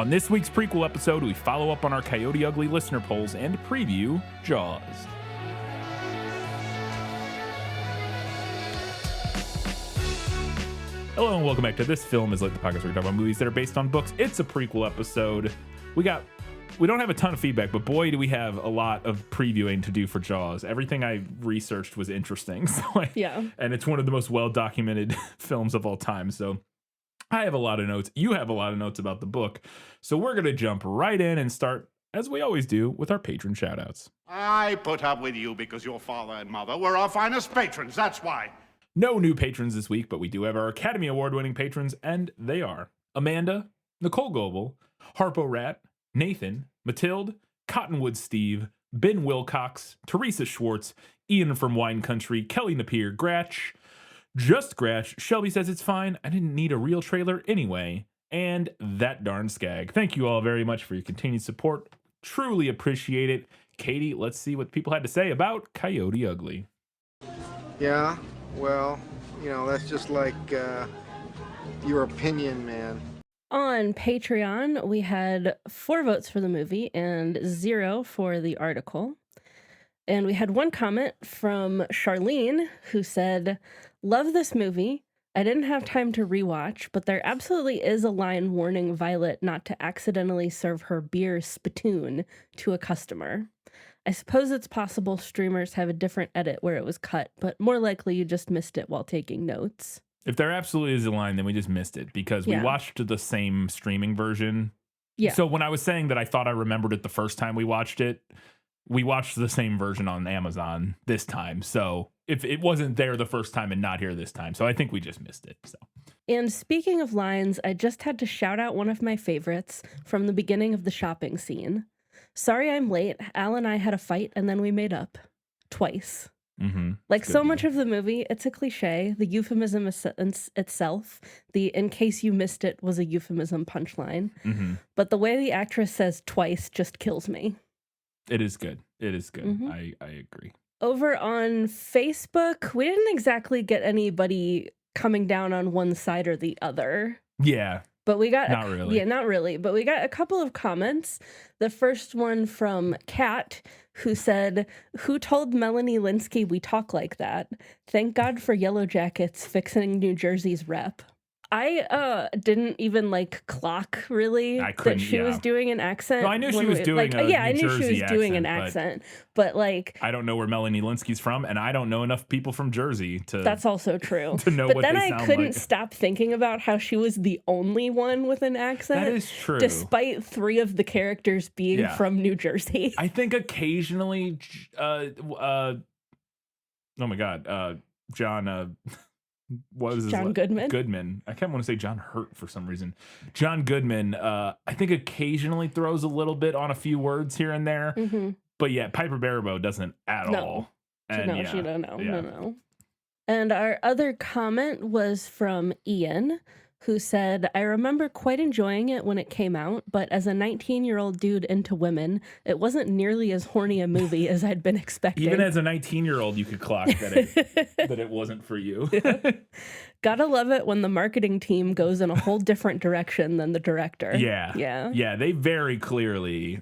On this week's prequel episode, we follow up on our Coyote Ugly listener polls and preview Jaws. Hello and welcome back to This Film Is Like the podcast where we talk about movies that are based on books. It's a prequel episode. We don't have a ton of feedback, but boy, do we have a lot of previewing to do for Jaws. Everything I researched was interesting. And it's one of the most well-documented films of all time. So I have a lot of notes. You have a lot of notes about the book. So we're going to jump right in and start, as we always do, with our patron shoutouts. I put up with you because your father and mother were our finest patrons. That's why. No new patrons this week, but we do have our Academy Award-winning patrons, and they are Amanda, Nicole Goebel, Harpo Rat, Nathan, Matilde, Cottonwood Steve, Ben Wilcox, Teresa Schwartz, Ian from Wine Country, Kelly Napier, Gratch, Just Gratch, Shelby says it's fine, I didn't need a real trailer anyway, and That Darn Skag. Thank you all very much for your continued support. Truly appreciate it. Katie, let's see what people had to say about Coyote Ugly. Yeah, well, that's just like your opinion, man. On Patreon, we had 4 votes for the movie and 0 for the article. And we had one comment from Charlene who said, "Love this movie. I didn't have time to rewatch, but there absolutely is a line warning Violet not to accidentally serve her beer spittoon to a customer. I suppose it's possible streamers have a different edit where it was cut, but more likely you just missed it while taking notes." If there absolutely is a line, then we just missed it because we watched the same streaming version. Yeah. So when I was saying that I thought I remembered it the first time we watched it, we watched the same version on Amazon this time. So if it wasn't there the first time and not here this time, so I think we just missed it. So. And speaking of lines, I just had to shout out one of my favorites from the beginning of the shopping scene. "Sorry I'm late. Al and I had a fight and then we made up. Twice." Mm-hmm. Like so much of the movie, it's a cliche. The euphemism itself, the "in case you missed it" was a euphemism punchline. Mm-hmm. But the way the actress says "twice" just kills me. It is good. It is good. Mm-hmm. I agree. Over on Facebook, we didn't exactly get anybody coming down on one side or the other. Yeah. But we got not really. Yeah, not really. But we got a couple of comments. The first one from Kat, who said, "Who told Melanie Linsky we talk like that? Thank God for Yellow Jackets fixing New Jersey's rep." I didn't even clock really that she was doing an accent. No, I knew she was doing a New I knew Jersey she was doing an accent, accent, but I don't know where Melanie Linsky's from, and I don't know enough people from Jersey to. That's also true. To know but what then they I sound couldn't like. stop thinking about how she was the only one with an accent. That is true. Despite 3 of the characters being from New Jersey. I think occasionally, oh my God, John. What was John Goodman? Goodman. I can't want to say John Hurt for some reason. John Goodman, I think occasionally throws a little bit on a few words here and there. Mm-hmm. But yeah, Piper Barabo doesn't at all. And she don't know. Yeah. No. And our other comment was from Ian, who said, "I remember quite enjoying it when it came out, but as a 19-year-old dude into women, it wasn't nearly as horny a movie as I'd been expecting." Even as a 19-year-old, you could clock that it wasn't for you. Gotta love it when the marketing team goes in a whole different direction than the director. Yeah. They very clearly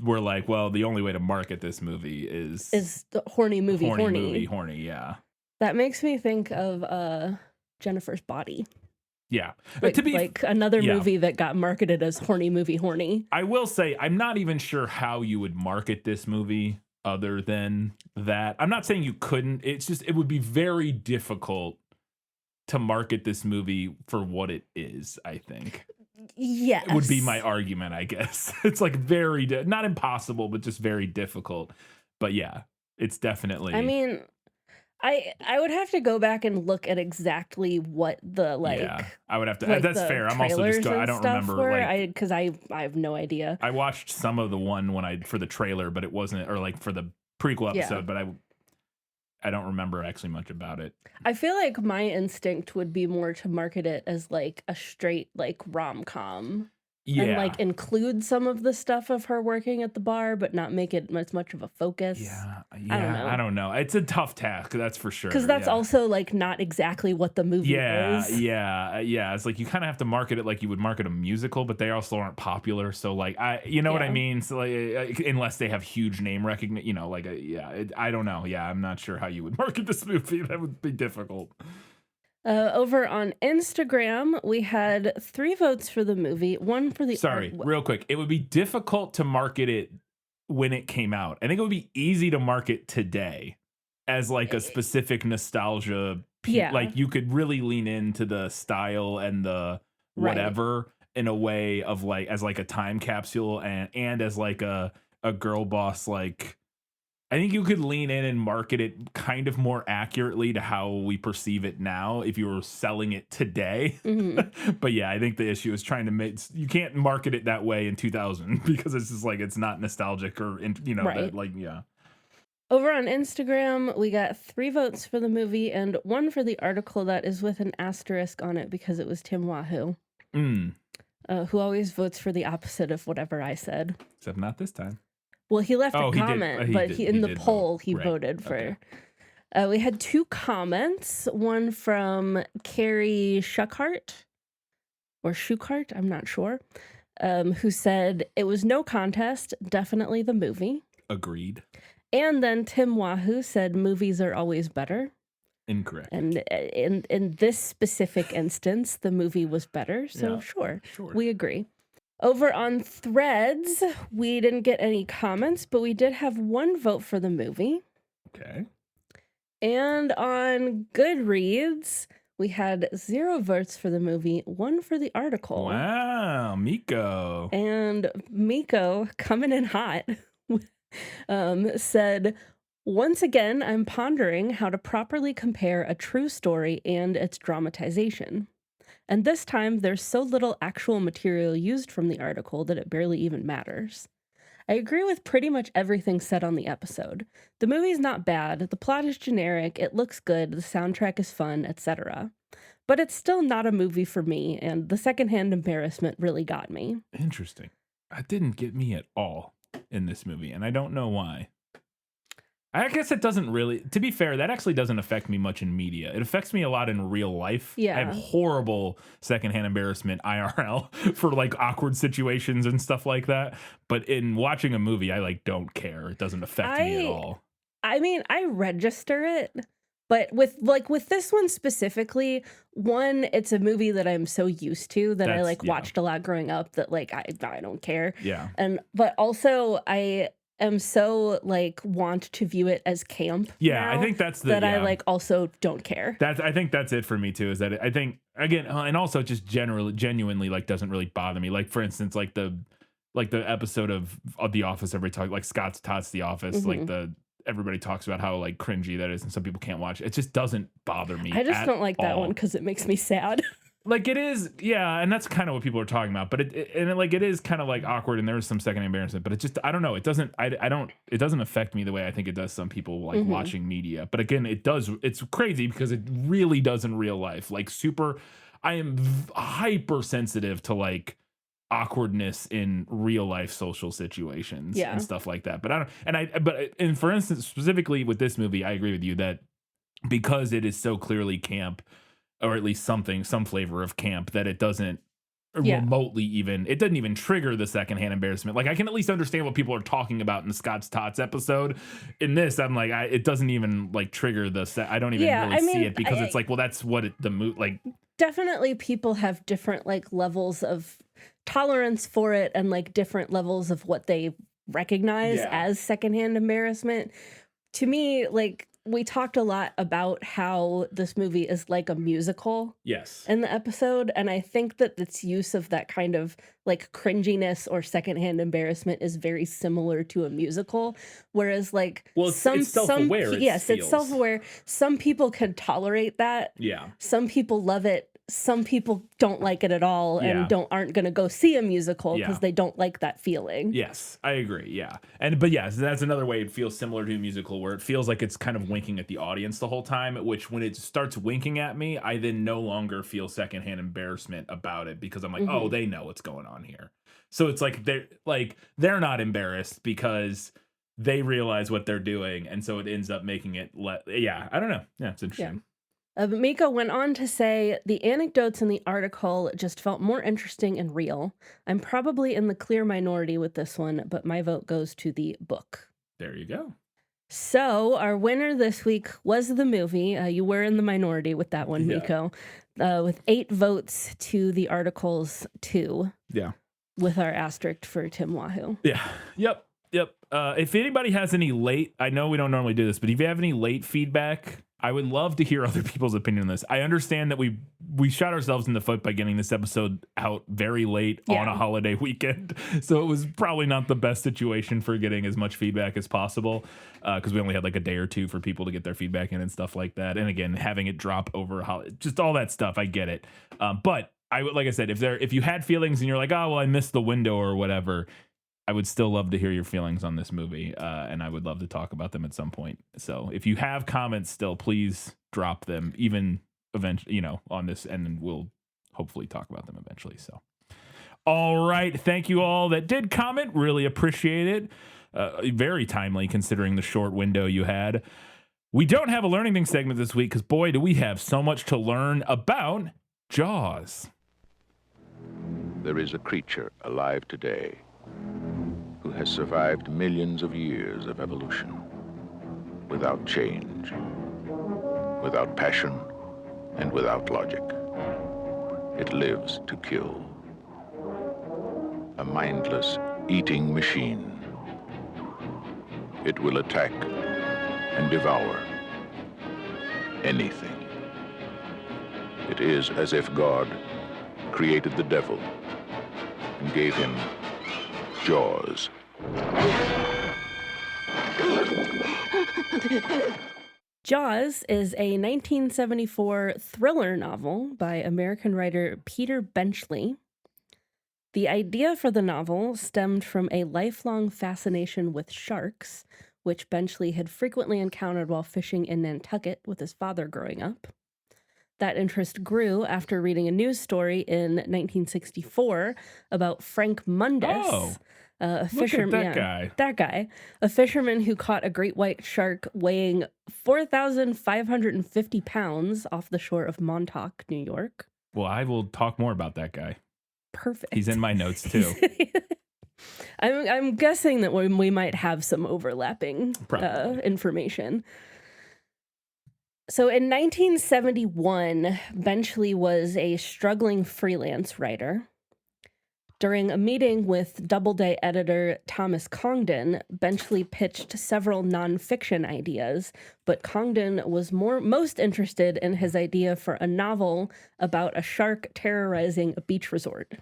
were like, well, the only way to market this movie is the horny movie. Horny, yeah. That makes me think of Jennifer's Body. Yeah. To be another movie that got marketed as horny movie horny. I will say, I'm not even sure how you would market this movie other than that. I'm not saying you couldn't. It's just, it would be very difficult to market this movie for what it is, I think. Yes. It would be my argument, I guess. It's very, not impossible, but just very difficult. But yeah, it's definitely. I mean, I would have to go back and look at exactly what the Yeah, I would have to. That's fair. I'm also just. I don't remember because I have no idea. I watched some of the one for the trailer, but it wasn't, or for the prequel episode, but I don't remember actually much about it. I feel like my instinct would be more to market it as a straight rom-com. and Yeah. like include some of the stuff of her working at the bar, but not make it as much of a focus. Yeah. I don't know. I don't know. It's a tough task, that's for sure. Because that's Yeah. also like not exactly what the movie Yeah, is. yeah. It's like you kind of have to market it like you would market a musical, but they also aren't popular. So like, you know what I Yeah. mean? So like, unless they have huge name recognition, you know, like, I don't know. Yeah, I'm not sure how you would market this movie. That would be difficult. Over on Instagram, we had 3 votes for the movie, 1 for the Sorry, art. real quick. It would be difficult to market it when it came out. I think it would be easy to market today as like a specific nostalgia. Yeah. Like you could really lean into the style and the Right. whatever in a way of like as like a time capsule and as like a girl boss. Like I think you could lean in and market it kind of more accurately to how we perceive it now if you were selling it today. Mhm. But yeah, I think the issue is trying to make you can't market it that way in 2000 because it's just like it's not nostalgic or you know Right. that, like yeah. Over on Instagram, we got 3 votes for the movie and 1 for the article that is with an asterisk on it because it was Tim Wahoo, who always votes for the opposite of whatever I said. Except not this time. Well, he left Oh, a he did. comment, He but did. he He in the did poll, vote. he Right. voted for. Okay. We had 2 comments, one from Carrie Shuckhart, or Schuchart, I'm not sure, who said, it was no contest, definitely the movie. Agreed. And then Tim Wahoo said, movies are always better. Incorrect. And in this specific instance, the movie was better. So Yeah, sure, sure. we agree. Over on Threads, we didn't get any comments, but we did have 1 vote for the movie. Okay. And on Goodreads, we had 0 votes for the movie, 1 for the article. Wow, Miko. And Miko, coming in hot, said, once again, I'm pondering how to properly compare a true story and its dramatization. And this time, there's so little actual material used from the article that it barely even matters. I agree with pretty much everything said on the episode. The movie's not bad, the plot is generic, it looks good, the soundtrack is fun, etc. But it's still not a movie for me, and the secondhand embarrassment really got me. Interesting. That didn't get me at all in this movie, and I don't know why. I guess it doesn't really, to be fair, that actually doesn't affect me much in media. It affects me a lot in real life. Yeah. I have horrible secondhand embarrassment IRL for like awkward situations and stuff like that. But in watching a movie, I like don't care. It doesn't affect me at all. I mean, I register it, but with this one specifically, one, it's a movie that I'm so used to that I watched a lot growing up that like I don't care. Yeah. But also I am so want to view it as camp. Yeah, now I think that's I also don't care. I think that's it for me too. Is that I think again, and also just genuinely doesn't really bother me. Like for instance, the episode of The Office, everybody talks like Scott's Tots The Office, everybody talks about how cringy that is, and some people can't watch it. It just doesn't bother me. I just don't like that one because it makes me sad. Like it is, yeah, and that's kind of what people are talking about. But it is kind of awkward, and there is some second embarrassment. But it just, I don't know. It doesn't, it doesn't affect me the way I think it does some people watching media. But again, it does. It's crazy because it really does in real life. I am hypersensitive to awkwardness in real life social situations and stuff like that. But and for instance, specifically with this movie, I agree with you that because it is so clearly camp, or at least some flavor of camp, that it doesn't remotely it doesn't even trigger the secondhand embarrassment. I can at least understand what people are talking about in the Scott's Tots episode. In this, I'm it doesn't even trigger I don't even really see it because it's well, that's what the movie Definitely people have different levels of tolerance for it and different levels of what they recognize as secondhand embarrassment. To me, we talked a lot about how this movie is like a musical. Yes. In the episode, and I think that its use of that kind of cringiness or secondhand embarrassment is very similar to a musical. Whereas it's self-aware. It's self-aware. Some people can tolerate that. Yeah. Some people love it some people don't like it at all and aren't going to go see a musical because they don't like that feeling. Yes, I agree. Yeah. But yes, that's another way it feels similar to a musical where it feels like it's kind of winking at the audience the whole time, which when it starts winking at me, I then no longer feel secondhand embarrassment about it because I'm like, oh, they know what's going on here. So it's like they're not embarrassed because they realize what they're doing. And so it ends up making it I don't know. Yeah, it's interesting. Yeah. Miko went on to say, the anecdotes in the article just felt more interesting and real. I'm probably in the clear minority with this one, but my vote goes to the book. There you go. So our winner this week was the movie. You were in the minority with that one, Miko, with 8 votes to the article's 2. Yeah. With our asterisk for Tim Wahoo. Yeah. Yep. If anybody has any late, I know we don't normally do this, but if you have any late feedback, I would love to hear other people's opinion on this. I understand that we shot ourselves in the foot by getting this episode out very late on a holiday weekend. So it was probably not the best situation for getting as much feedback as possible because we only had like a day or two for people to get their feedback in and stuff like that. And again, having it drop over just all that stuff, I get it. But I would, like I said, if you had feelings and you're like, oh, well, I missed the window or whatever, I would still love to hear your feelings on this movie, and I would love to talk about them at some point. So if you have comments still, please drop them, even eventually, on this, and then we'll hopefully talk about them eventually. So, all right, thank you all that did comment. Really appreciate it. Very timely considering the short window you had. We don't have a learning thing segment this week because boy, do we have so much to learn about Jaws. There is a creature alive today who has survived millions of years of evolution without change, without passion, and without logic. It lives to kill. A mindless eating machine. It will attack and devour anything. It is as if God created the devil and gave him Jaws. Jaws is a 1974 thriller novel by American writer Peter Benchley. The idea for the novel stemmed from a lifelong fascination with sharks, which Benchley had frequently encountered while fishing in Nantucket with his father growing up. That interest grew after reading a news story in 1964 about Frank Mundus, a fisherman. That guy, a fisherman who caught a great white shark weighing 4,550 pounds off the shore of Montauk, New York. Well, I will talk more about that guy. Perfect. He's in my notes too. I'm guessing that we might have some overlapping information. So in 1971, Benchley was a struggling freelance writer. During a meeting with Doubleday editor Thomas Congdon, Benchley pitched several nonfiction ideas, but Congdon was most interested in his idea for a novel about a shark terrorizing a beach resort.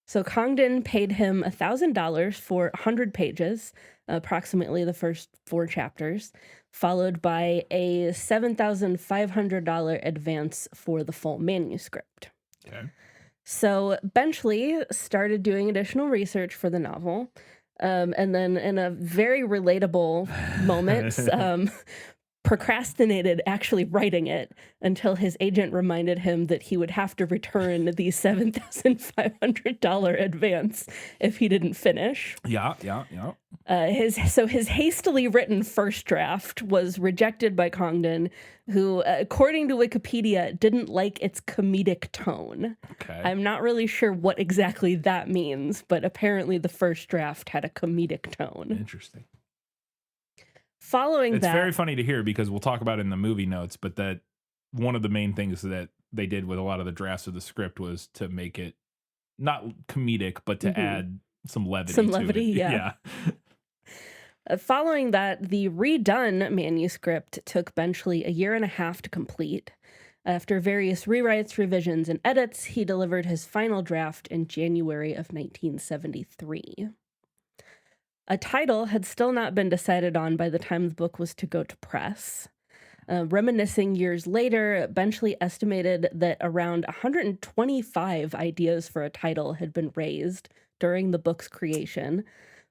So Congdon paid him $1,000 for 100 pages, approximately the first 4 chapters, followed by a $7,500 advance for the full manuscript. Okay. So Benchley started doing additional research for the novel, and then in a very relatable moment, procrastinated actually writing it until his agent reminded him that he would have to return the $7,500 advance if he didn't finish. Yeah. His hastily written first draft was rejected by Congdon, who, according to Wikipedia, didn't like its comedic tone. Okay. I'm not really sure what exactly that means, but apparently the first draft had a comedic tone. Interesting. It's very funny to hear because we'll talk about it in the movie notes, but that one of the main things that they did with a lot of the drafts of the script was to make it not comedic, but to add some levity. Some levity, yeah. Following that, the redone manuscript took Benchley 1.5 years to complete. After various rewrites, revisions, and edits, he delivered his final draft in January of 1973. A title had still not been decided on by the time the book was to go to press. Reminiscing years later, Benchley estimated that around 125 ideas for a title had been raised during the book's creation,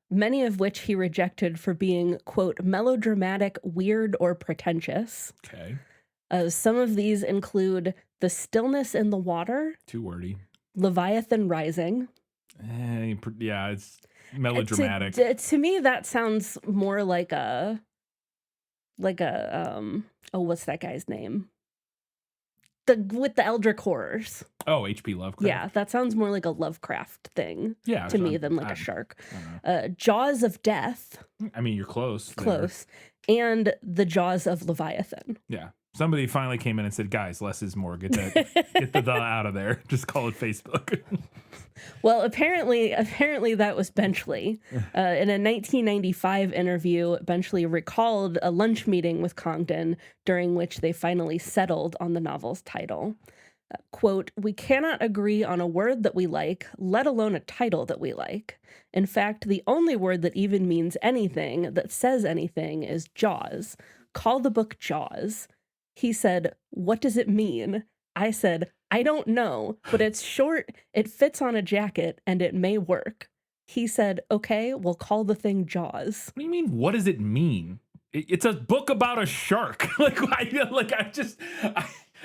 many of which he rejected for being, quote, melodramatic, weird, or pretentious. Okay. Some of these include The Stillness in the Water, Too wordy. Leviathan Rising. Yeah, it's melodramatic. To me, that sounds more like a what's that guy's name? With the Eldritch horrors. Oh, H.P. Lovecraft. Yeah, that sounds more like a Lovecraft thing to me than like a shark. Jaws of Death. I mean, you're close. Close. And The Jaws of Leviathan. Yeah. Somebody finally came in and said, guys, less is more. Get the out of there. Just call it Facebook. Well, apparently that was Benchley. In a 1995 interview, Benchley recalled a lunch meeting with Congdon during which they finally settled on the novel's title. Quote, "We cannot agree on a word that we like, let alone a title that we like. In fact, the only word that even means anything, that says anything, is Jaws. Call the book Jaws." He said, "What does it mean?" I said, "I don't know, but it's short, it fits on a jacket, and it may work." He said, "Okay, we'll call the thing Jaws." What do you mean, what does it mean? It's a book about a shark.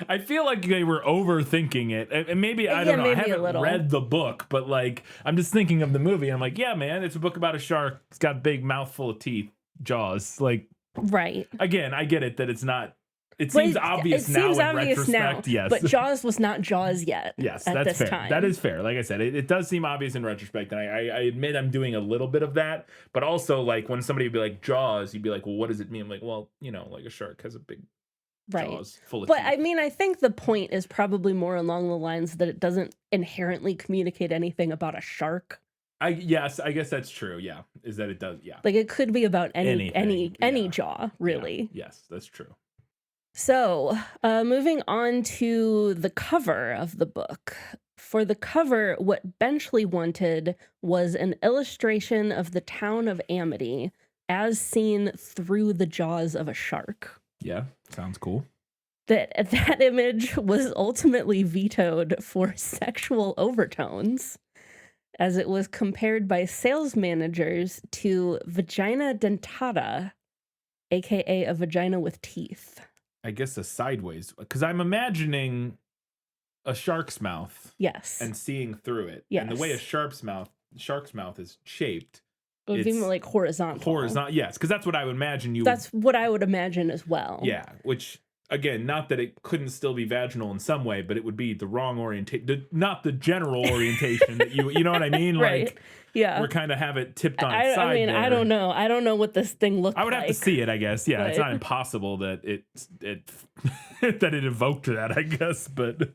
I feel like they were overthinking it. And maybe, I don't know, I haven't read the book, but like, I'm just thinking of the movie. I'm like, yeah, man, it's a book about a shark. It's got a big mouthful of teeth, Jaws. Like, right. Again, I get it that it's not. It seems obvious now in retrospect. Yes, but Jaws was not Jaws yet. Yes, at that's this fair. time. That is fair. Like I said, it does seem obvious in retrospect, and I admit I'm doing a little bit of that. But also, like when somebody would be like Jaws, you'd be like, well, what does it mean? I'm like, well, you know, like a shark has a big jaws full of teeth. I mean, I think the point is probably more along the lines that it doesn't inherently communicate anything about a shark. Yes, I guess that's true. Yeah, is that it does? Yeah, like it could be about any Anything, jaw, really. Yeah. Yes, that's true. So, moving on to the cover of the book. For the cover, what Benchley wanted was an illustration of the town of Amity as seen through the jaws of a shark. Yeah, sounds cool. That image was ultimately vetoed for sexual overtones, as it was compared by sales managers to vagina dentata, aka a vagina with teeth. I guess a sideways, because I'm imagining a shark's mouth. Yes. And seeing through it. Yes. And the way a shark's mouth is shaped. It would be more like horizontal. Yes, because that's what I would imagine That's what I would imagine as well. Yeah, which, again, not that it couldn't still be vaginal in some way, but it would be the wrong orientation, not the general orientation that you know what I mean? Right. Like, yeah. We're kind of have it tipped on its side. I mean, there. I don't know. I don't know what this thing looked like. I would have to see it, I guess. Yeah, but it's not impossible that it that it evoked that, I guess, but...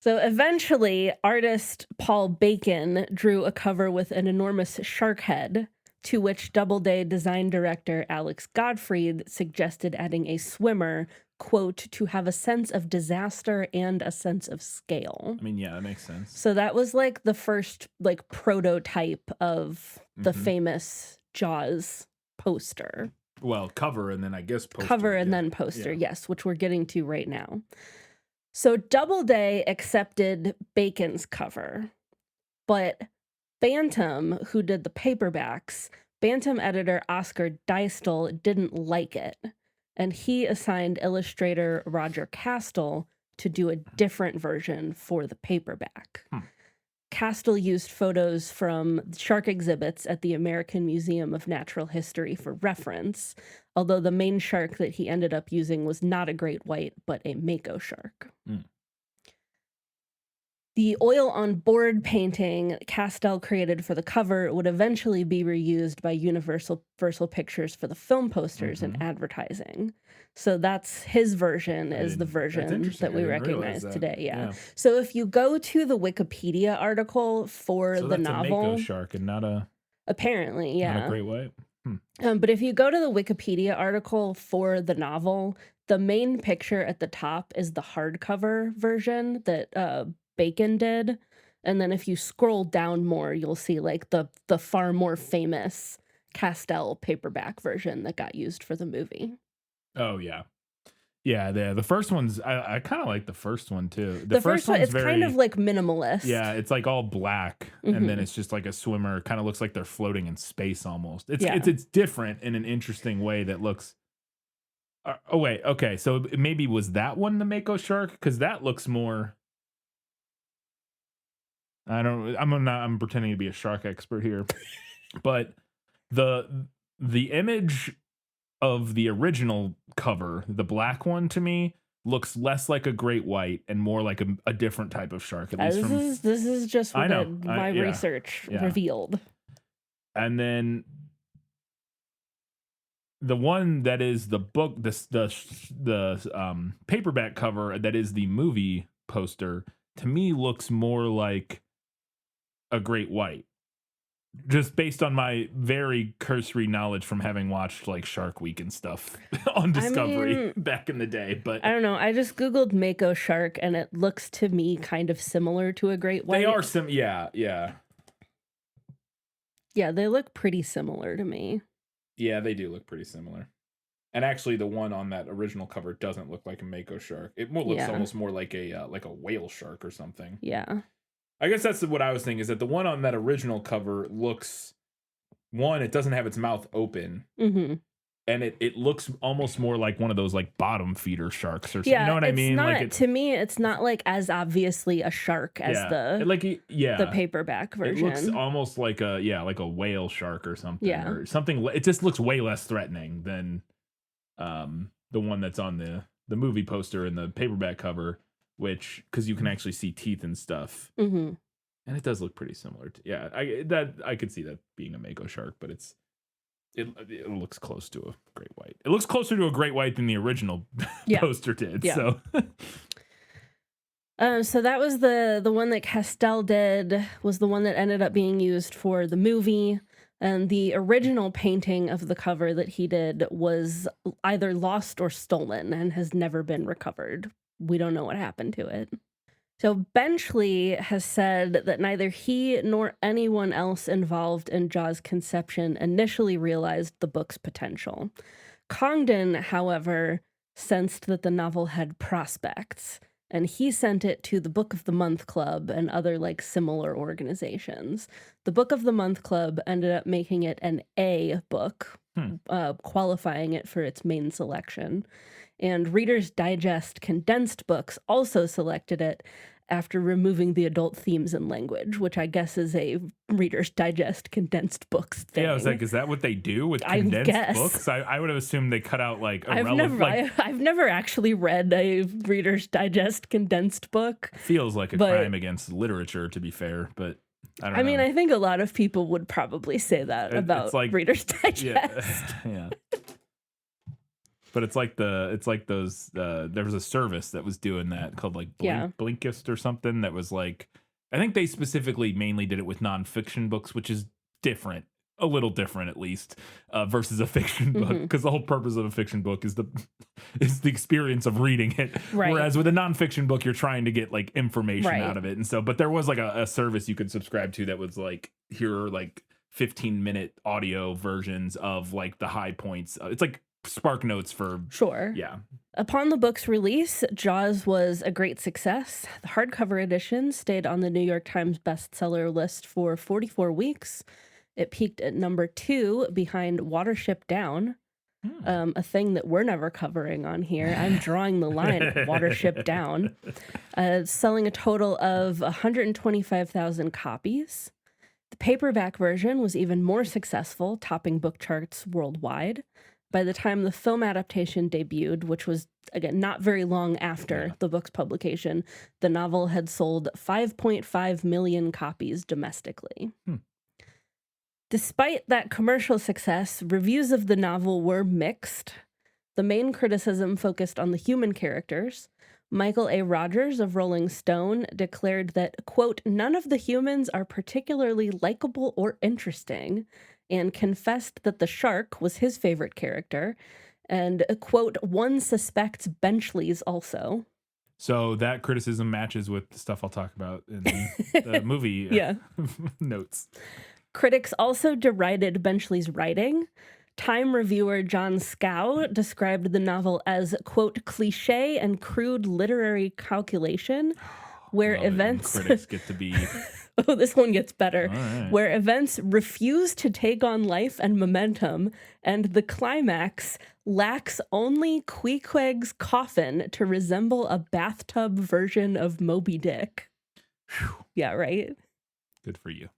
So eventually, artist Paul Bacon drew a cover with an enormous shark head, to which Doubleday design director Alex Gottfried suggested adding a swimmer, quote, to have a sense of disaster and a sense of scale. I mean, yeah, that makes sense. So that was like the first like prototype of the famous Jaws poster. Well, cover and then I guess poster. Cover and then poster, yes, which we're getting to right now. So Doubleday accepted Bacon's cover, but Bantam, who did the paperbacks, Bantam editor Oscar Dystel didn't like it, and he assigned illustrator Roger Castell to do a different version for the paperback. Castell used photos from shark exhibits at the American Museum of Natural History for reference, although the main shark that he ended up using was not a great white, but a mako shark. The oil on board painting Castell created for the cover would eventually be reused by Universal Pictures for the film posters and advertising. So that's his version is the version that we recognize today. Yeah. So if you go to the Wikipedia article for the novel, a mako shark and not a apparently, yeah, not a great white. But if you go to the Wikipedia article for the novel, the main picture at the top is the hardcover version that Bacon did, and then if you scroll down more, you'll see like the far more famous Castell paperback version that got used for the movie. Oh yeah, Yeah, the first one's I kind of like the first one too. The first one, one's it's kind of like minimalist. yeah, it's like all black, and then Mhm. it's just like a swimmer. Kind of looks like they're floating in space almost. It's Yeah. it's different in an interesting way that looks. Oh wait, okay, so maybe was that one the Mako shark? Because that looks more. I don't. I'm pretending to be a shark expert here, but the image of the original cover, the black one, to me looks less like a great white and more like a different type of shark. At least This is just I what know. my Yeah. research Yeah. revealed. And then the one that is the book, the paperback cover that is the movie poster, to me looks more like a great white. Just based on my very cursory knowledge from having watched like Shark Week and stuff on Discovery back in the day. But I don't know. I just Googled Mako shark and it looks to me kind of similar to a great white. they are yeah. Yeah, they look pretty similar to me. Yeah, they do look pretty similar. And actually, the one on that original cover doesn't look like a Mako shark. It looks almost more like a whale shark or something. Yeah. I guess that's what I was thinking, is that the one on that original cover looks, one, it doesn't have its mouth open. Mm-hmm. And it looks almost more like one of those like bottom feeder sharks or something. Yeah, You know what I mean? Not, Like to me, it's not like as obviously a shark as the paperback version. It looks almost like a whale shark or something. Yeah. Or something. It just looks way less threatening than the one that's on the movie poster and the paperback cover, which, because you can actually see teeth and stuff. Mm-hmm. And it does look pretty similar to, I could see that being a Mako shark, but it looks close to a great white. It looks closer to a great white than the original poster did. Yeah. So so that was the one that Castell did, was the one that ended up being used for the movie. And the original painting of the cover that he did was either lost or stolen and has never been recovered. We don't know what happened to it. So Benchley has said that neither he nor anyone else involved in Jaws' conception initially realized the book's potential. Congdon, however, sensed that the novel had prospects, and he sent it to the Book of the Month Club and other like similar organizations. The Book of the Month Club ended up making it an A book, qualifying it for its main selection. And Reader's Digest condensed books also selected it after removing the adult themes and language, which I guess is a Reader's Digest condensed books thing. yeah, I was like, is that what they do with condensed books? I would have assumed they cut out like I've never actually read a Reader's Digest condensed book. Feels like a crime against literature, to be fair, but I don't know. I mean, I think a lot of people would probably say that about Reader's Digest. Yeah. But it's like those there was a service that was doing that called like Blinkist or something, that was like, I think they specifically mainly did it with nonfiction books, which is different, a little different at least, versus a fiction book, because the whole purpose of a fiction book is the experience of reading it. Right. Whereas with a nonfiction book, you're trying to get like information out of it. And so, but there was like a service you could subscribe to that was like, here are like 15-minute audio versions of like the high points. It's like Spark Notes for sure. Yeah. Upon the book's release, Jaws was a great success. The hardcover edition stayed on the New York Times bestseller list for 44 weeks. It peaked at number 2 behind Watership Down, a thing that we're never covering on here. I'm drawing the line at Watership Down, selling a total of 125,000 copies. The paperback version was even more successful, topping book charts worldwide. By the time the film adaptation debuted, which was, again, not very long after the book's publication, the novel had sold 5.5 million copies domestically. Despite that commercial success, reviews of the novel were mixed. The main criticism focused on the human characters. Michael A. Rogers of Rolling Stone declared that, quote, none of the humans are particularly likable or interesting, and confessed that the shark was his favorite character, and, quote, one suspects Benchley's also. So that criticism matches with the stuff I'll talk about in the movie notes. Critics also derided Benchley's writing, Time reviewer John Scow described the novel as, quote, cliche and crude literary calculation, where Love it when events... critics get to be... Oh, this one gets better. All right. Where events refuse to take on life and momentum, and the climax lacks only Queequeg's coffin to resemble a bathtub version of Moby Dick. Yeah, right? Good for you.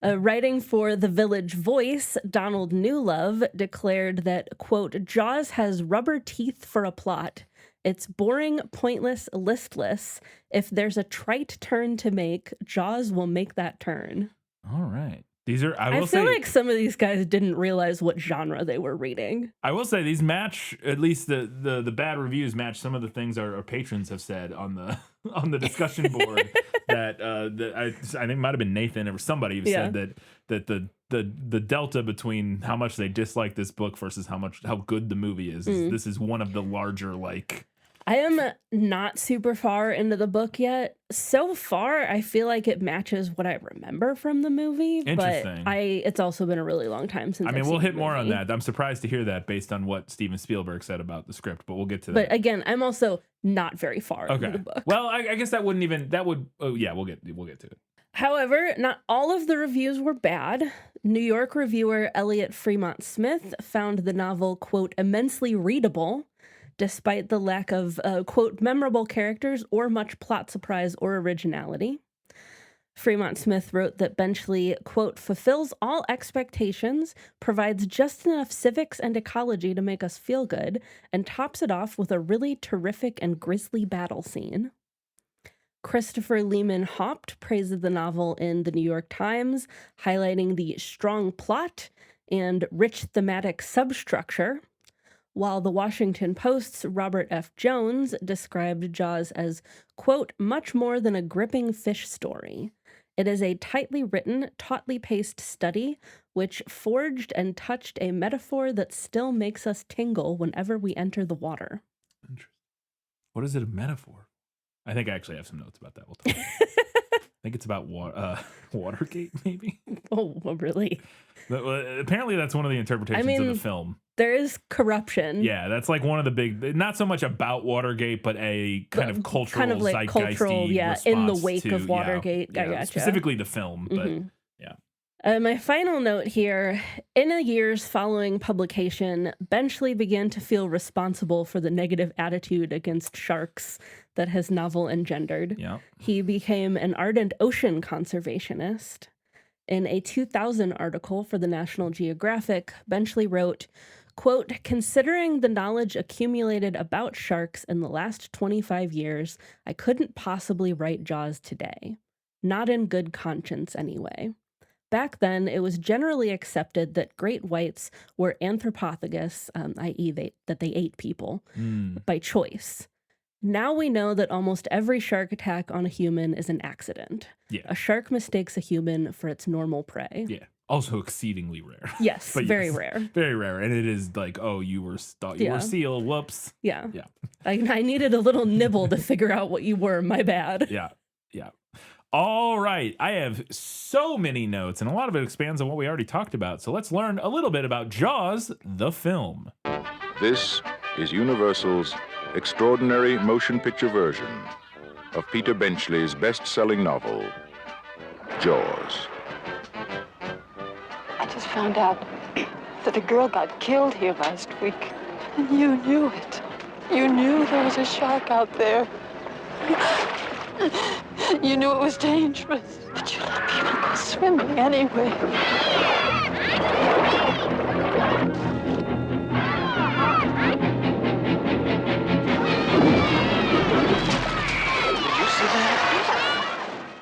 Writing for The Village Voice, Donald Newlove declared that, quote, Jaws has rubber teeth for a plot. It's boring, pointless, listless. If there's a trite turn to make, Jaws will make that turn. All right. These are, I feel like some of these guys didn't realize what genre they were reading. I will say these match, at least the bad reviews match some of the things our patrons have said on the discussion board. I think it might have been Nathan or somebody who said that the delta between how much they dislike this book versus how good the movie is. This is one of the larger, like... I am not super far into the book yet. So far, I feel like it matches what I remember from the movie. Interesting. But it's also been a really long time since we'll hit more on that. I'm surprised to hear that based on what Steven Spielberg said about the script, but we'll get to that. But again, I'm also not very far into the book. Well, I guess we'll get to it. However, not all of the reviews were bad. New York reviewer Elliot Fremont Smith found the novel, quote, immensely readable, despite the lack of, quote, memorable characters or much plot surprise or originality. Fremont Smith wrote that Benchley, quote, fulfills all expectations, provides just enough civics and ecology to make us feel good, and tops it off with a really terrific and grisly battle scene. Christopher Lehman Haupt praised the novel in the New York Times, highlighting the strong plot and rich thematic substructure, while the Washington Post's Robert F. Jones described Jaws as, quote, much more than a gripping fish story. It is a tightly written, tautly paced study which forged and touched a metaphor that still makes us tingle whenever we enter the water. Interesting. What is it a metaphor? I think I actually have some notes about that. We'll talk. I think it's about Watergate, maybe. Oh, really? Apparently, that's one of the interpretations of the film. There is corruption. Yeah, that's like one of the big, not so much about Watergate, but a kind of cultural, kind of like cultural, in the wake of Watergate. Yeah, Gotcha. Specifically the film, but yeah. My final note here, in the years following publication, Benchley began to feel responsible for the negative attitude against sharks that his novel engendered. Yeah. He became an ardent ocean conservationist. In a 2000 article for the National Geographic, Benchley wrote, quote, considering the knowledge accumulated about sharks in the last 25 years, I couldn't possibly write Jaws today. Not in good conscience, anyway. Back then, it was generally accepted that great whites were anthropophagus, i.e. that they ate people, by choice. Now we know that almost every shark attack on a human is an accident. Yeah. A shark mistakes a human for its normal prey. Yeah. Also exceedingly rare. Yes, but very rare. Very rare. And it is like, oh, you were seal, whoops. Yeah. Yeah. I needed a little nibble to figure out what you were, my bad. Yeah. Yeah. All right. I have so many notes, and a lot of it expands on what we already talked about. So let's learn a little bit about Jaws, the film. This is Universal's extraordinary motion picture version of Peter Benchley's best-selling novel, Jaws. I just found out that a girl got killed here last week. And you knew it. You knew there was a shark out there. You knew it was dangerous, but you let people go swimming anyway.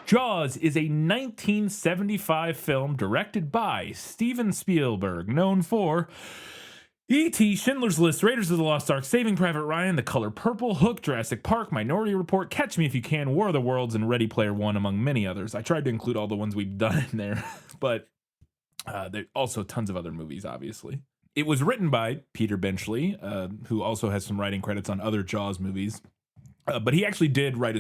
Jaws is a 1975 film directed by Steven Spielberg, known for E.T., Schindler's List, Raiders of the Lost Ark, Saving Private Ryan, The Color Purple, Hook, Jurassic Park, Minority Report, Catch Me If You Can, War of the Worlds, and Ready Player One, among many others. I tried to include all the ones we've done in there, but there are also tons of other movies, obviously. It was written by Peter Benchley, who also has some writing credits on other Jaws movies, but he actually did write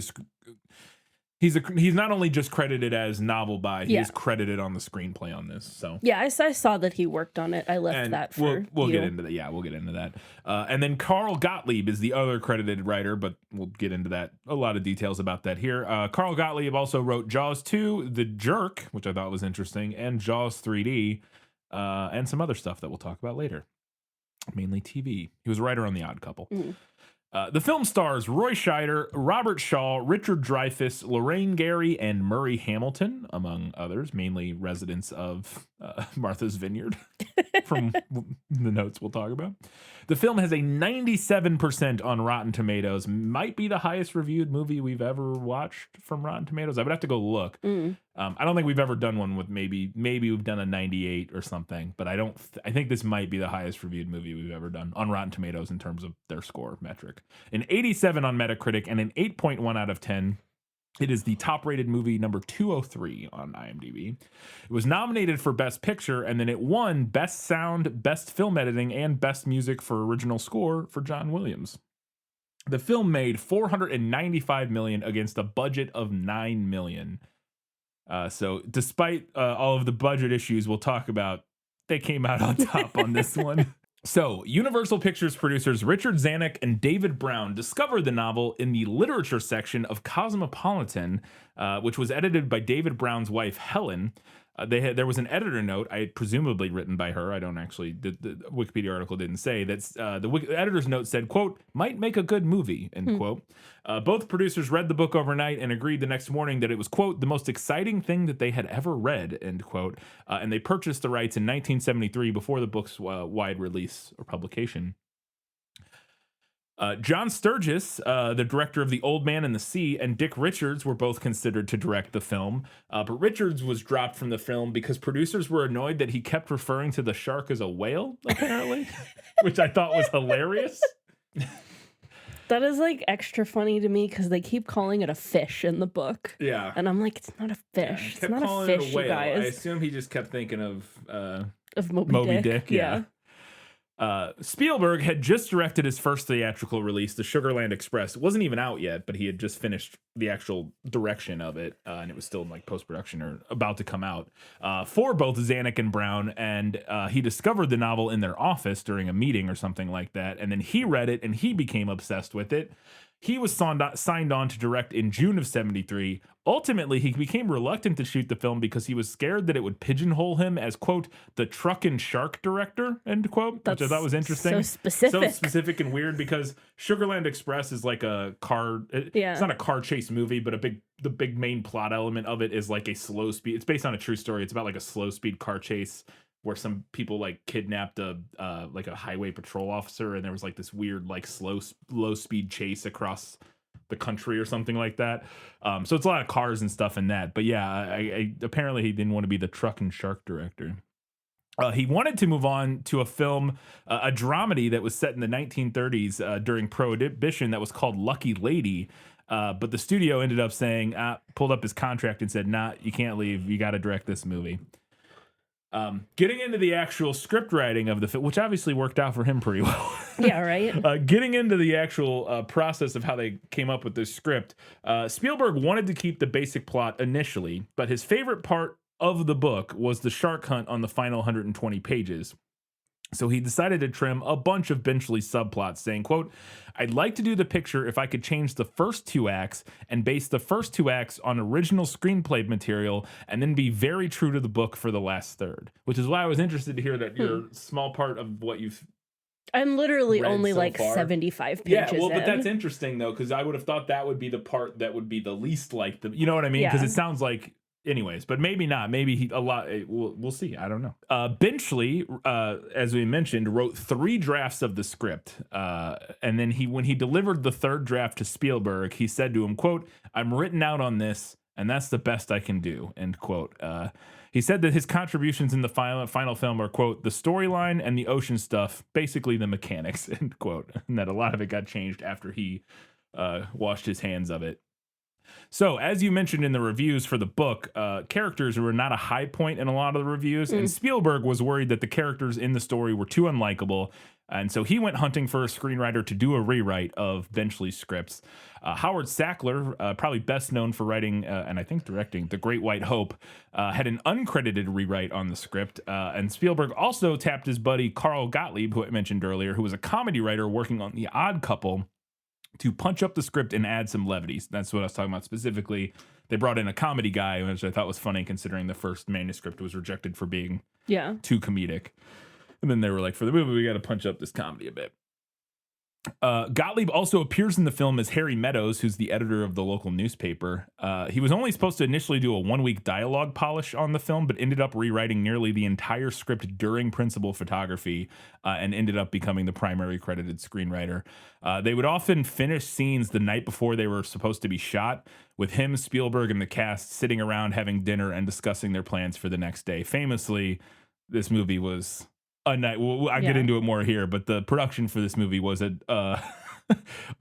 He's not only just credited as novel by, he Yeah. is credited on the screenplay on this. So Yeah, I saw that he worked on it. I left and that for we'll you. get into that. Yeah, we'll get into that. And then Carl Gottlieb is the other credited writer, but we'll get into that. A lot of details about that here. Carl Gottlieb also wrote Jaws 2, The Jerk, which I thought was interesting, and Jaws 3D, and some other stuff that we'll talk about later. Mainly TV. He was a writer on The Odd Couple. The film stars Roy Scheider, Robert Shaw, Richard Dreyfuss, Lorraine Gary, and Murray Hamilton, among others, mainly residents of Martha's Vineyard, from the notes we'll talk about. The film has a 97% on Rotten Tomatoes. Might be the highest reviewed movie we've ever watched from Rotten Tomatoes. I would have to go look. I don't think we've ever done one with maybe we've done a 98 or something, but I think this might be the highest reviewed movie we've ever done on Rotten Tomatoes in terms of their score metric. An 87 on Metacritic and an 8.1 out of 10. It is the top-rated movie number 203 on IMDb. It was nominated for Best Picture, and then it won Best Sound, Best Film Editing, and Best Music for Original Score for John Williams. The film made $495 million against a budget of $9 million. So despite all of the budget issues we'll talk about, they came out on top on this one. So, Universal Pictures producers Richard Zanuck and David Brown discovered the novel in the literature section of Cosmopolitan, which was edited by David Brown's wife, Helen. There was an editor note, presumably written by her. I don't actually, the Wikipedia article didn't say. The editor's note said, quote, might make a good movie, end quote. Both producers read the book overnight and agreed the next morning that it was, quote, the most exciting thing that they had ever read, end quote. And they purchased the rights in 1973 before the book's wide release or publication. John Sturgis, the director of The Old Man and the Sea, and Dick Richards were both considered to direct the film. But Richards was dropped from the film because producers were annoyed that he kept referring to the shark as a whale, apparently, which I thought was hilarious. That is like extra funny to me because they keep calling it a fish in the book. Yeah. And I'm like, it's not a fish. It's not a fish, you I guys. assume he just kept thinking of Moby Dick. Yeah. Spielberg had just directed his first theatrical release, The Sugarland Express. It wasn't even out yet, but he had just finished the actual direction of it, and it was still in like post-production or about to come out for both Zanuck and Brown. And he discovered the novel in their office during a meeting or something like that, and then he read it and he became obsessed with it. He was signed on to direct in June of 73. Ultimately, he became reluctant to shoot the film because he was scared that it would pigeonhole him as, quote, the truck and shark director, end quote, which I thought was interesting. So specific. So specific and weird because Sugarland Express is like a car. It's not a car chase movie, but the big main plot element of it is like a slow speed. It's based on a true story. It's about like a slow speed car chase where some people like kidnapped a highway patrol officer, and there was like this weird like low speed chase across the country or something like that. So it's a lot of cars and stuff in that. But yeah, I apparently he didn't want to be the truck and shark director. He wanted to move on to a film, a dramedy that was set in the 1930s during Prohibition that was called Lucky Lady. But the studio ended up saying, pulled up his contract and said, nah, you can't leave. You got to direct this movie. Getting into the actual script writing of the film, which obviously worked out for him pretty well. Yeah, right. Getting into the actual process of how they came up with this script, Spielberg wanted to keep the basic plot initially, but his favorite part of the book was the shark hunt on the final 120 pages. So he decided to trim a bunch of Benchley's subplots, saying, quote, I'd like to do the picture if I could change the first two acts and base the first two acts on original screenplay material and then be very true to the book for the last third, which is why I was interested to hear that your small part of what you've I'm literally read only so like far. 75 pages Yeah, well, but in. that's interesting, though, because I would have thought that would be the part that would be the least like the, you know what I mean? Because it sounds like, anyways, but maybe not. Maybe we'll see. I don't know. Benchley, as we mentioned, wrote 3 drafts of the script. And then when he delivered the third draft to Spielberg, he said to him, quote, I'm written out on this, and that's the best I can do, end quote. He said that his contributions in the final film are, quote, the storyline and the ocean stuff, basically the mechanics, end quote. And that a lot of it got changed after he washed his hands of it. So, as you mentioned in the reviews for the book, characters were not a high point in a lot of the reviews, and Spielberg was worried that the characters in the story were too unlikable, and so he went hunting for a screenwriter to do a rewrite of Benchley's scripts. Howard Sackler, probably best known for writing and I think directing The Great White Hope, had an uncredited rewrite on the script, and Spielberg also tapped his buddy Carl Gottlieb, who I mentioned earlier, who was a comedy writer working on The Odd Couple, to punch up the script and add some levity. That's what I was talking about specifically. They brought in a comedy guy, which I thought was funny considering the first manuscript was rejected for being too comedic. And then they were like, for the movie, we got to punch up this comedy a bit. Gottlieb also appears in the film as Harry Meadows, who's the editor of the local newspaper. He was only supposed to initially do a 1-week dialogue polish on the film, but ended up rewriting nearly the entire script during principal photography and ended up becoming the primary credited screenwriter. They would often finish scenes the night before they were supposed to be shot, with him, Spielberg, and the cast sitting around having dinner and discussing their plans for the next day. Famously, this movie was... I'll get into it more here, but the production for this movie was a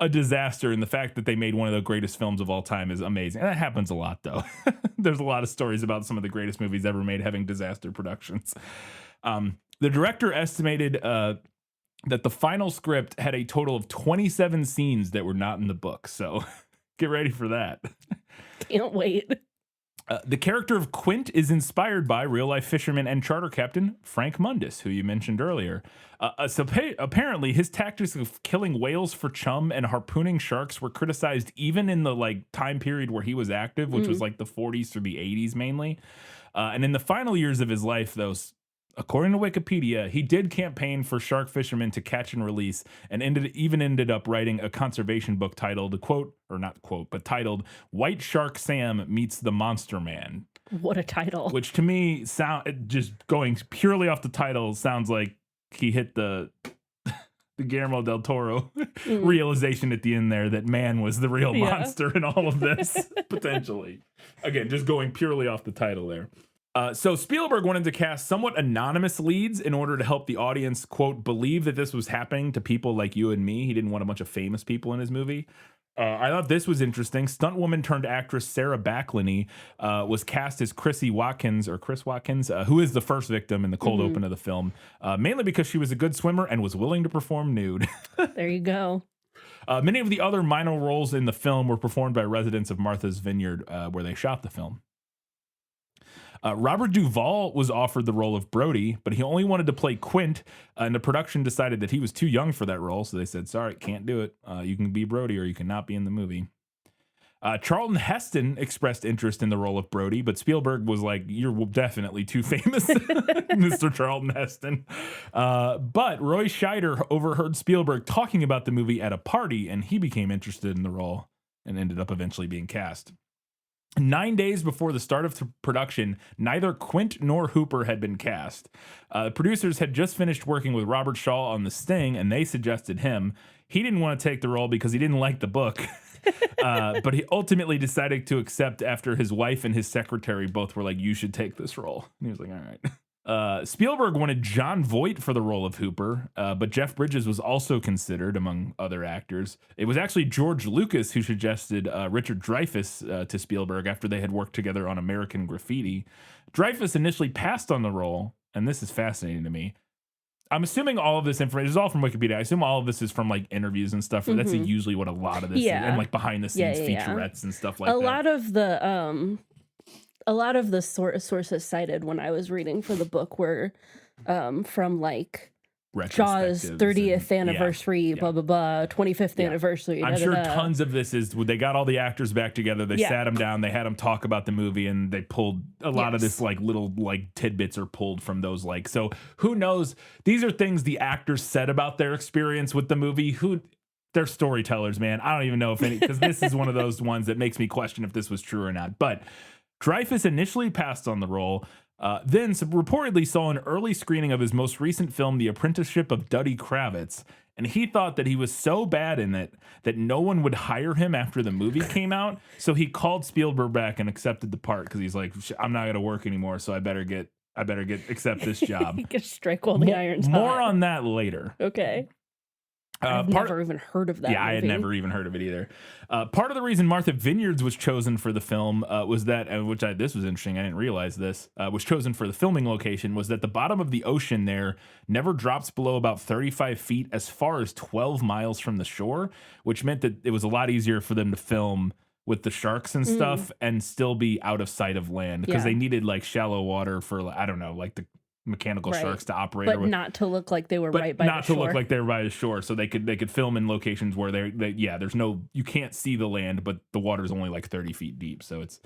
disaster, and the fact that they made one of the greatest films of all time is amazing. And that happens a lot, though. There's a lot of stories about some of the greatest movies ever made having disaster productions. The director estimated that the final script had a total of 27 scenes that were not in the book, so get ready for that. Can't wait. The character of Quint is inspired by real-life fisherman and charter captain Frank Mundus, who you mentioned earlier. Apparently, his tactics of killing whales for chum and harpooning sharks were criticized even in the time period where he was active, which was like the 40s through the 80s mainly. And in the final years of his life, according to Wikipedia, he did campaign for shark fishermen to catch and release, and ended up writing a conservation book titled, titled White Shark Sam Meets the Monster Man. What a title. Which to me, just going purely off the title, sounds like he hit the Guillermo del Toro realization at the end there that man was the real monster in all of this, potentially. Again, just going purely off the title there. So Spielberg wanted to cast somewhat anonymous leads in order to help the audience, quote, believe that this was happening to people like you and me. He didn't want a bunch of famous people in his movie. I thought this was interesting. Stuntwoman turned actress Sarah Backlany was cast as Chris Watkins, who is the first victim in the cold open of the film, mainly because she was a good swimmer and was willing to perform nude. There you go. Many of the other minor roles in the film were performed by residents of Martha's Vineyard, where they shot the film. Robert Duvall was offered the role of Brody, but he only wanted to play Quint, and the production decided that he was too young for that role, so they said, sorry, can't do it. You can be Brody or you cannot be in the movie. Charlton Heston expressed interest in the role of Brody, but Spielberg was like, you're definitely too famous, Mr. Charlton Heston. But Roy Scheider overheard Spielberg talking about the movie at a party, and he became interested in the role and ended up eventually being cast. 9 days before the start of production, neither Quint nor Hooper had been cast. Producers had just finished working with Robert Shaw on The Sting, and they suggested him. He didn't want to take the role because he didn't like the book, but he ultimately decided to accept after his wife and his secretary both were like, you should take this role. And he was like, all right. Spielberg wanted Jon Voight for the role of Hooper, but Jeff Bridges was also considered among other actors. It was actually George Lucas who suggested Richard Dreyfuss to Spielberg after they had worked together on American Graffiti. Dreyfuss initially passed on the role, and this is fascinating to me. I'm assuming all of this information is all from Wikipedia. I assume all of this is from interviews and stuff. That's usually what a lot of this is, and behind the scenes featurettes and stuff like that. A lot of the sources cited when I was reading for the book were from Shaw's 30th anniversary, blah, blah, blah, 25th anniversary. I'm sure tons of this is, they got all the actors back together, they sat them down, they had them talk about the movie, and they pulled a lot of this, little tidbits are pulled from those, so who knows? These are things the actors said about their experience with the movie. They're storytellers, man. I don't even know if because this is one of those ones that makes me question if this was true or not. But Dreyfuss initially passed on the role, then reportedly saw an early screening of his most recent film, The Apprenticeship of Duddy Kravitz, and he thought that he was so bad in it that no one would hire him after the movie came out, so he called Spielberg back and accepted the part because he's like, I'm not going to work anymore, so I better accept this job. He could strike while the iron's hot. More on that later. Okay. I've never even heard of that Yeah, I had movie. never even heard of it either. Part of the reason Martha Vineyards was chosen for the film was that, this was interesting, I didn't realize this, was chosen for the filming location, was that the bottom of the ocean there never drops below about 35 feet as far as 12 miles from the shore, which meant that it was a lot easier for them to film with the sharks and stuff and still be out of sight of land because they needed like shallow water for, I don't know, like the mechanical sharks to operate, but not to look like they were right by the shore. Not to look like they were by the shore, so they could film in locations where there's no, you can't see the land, but the water's only like 30 feet deep, so it's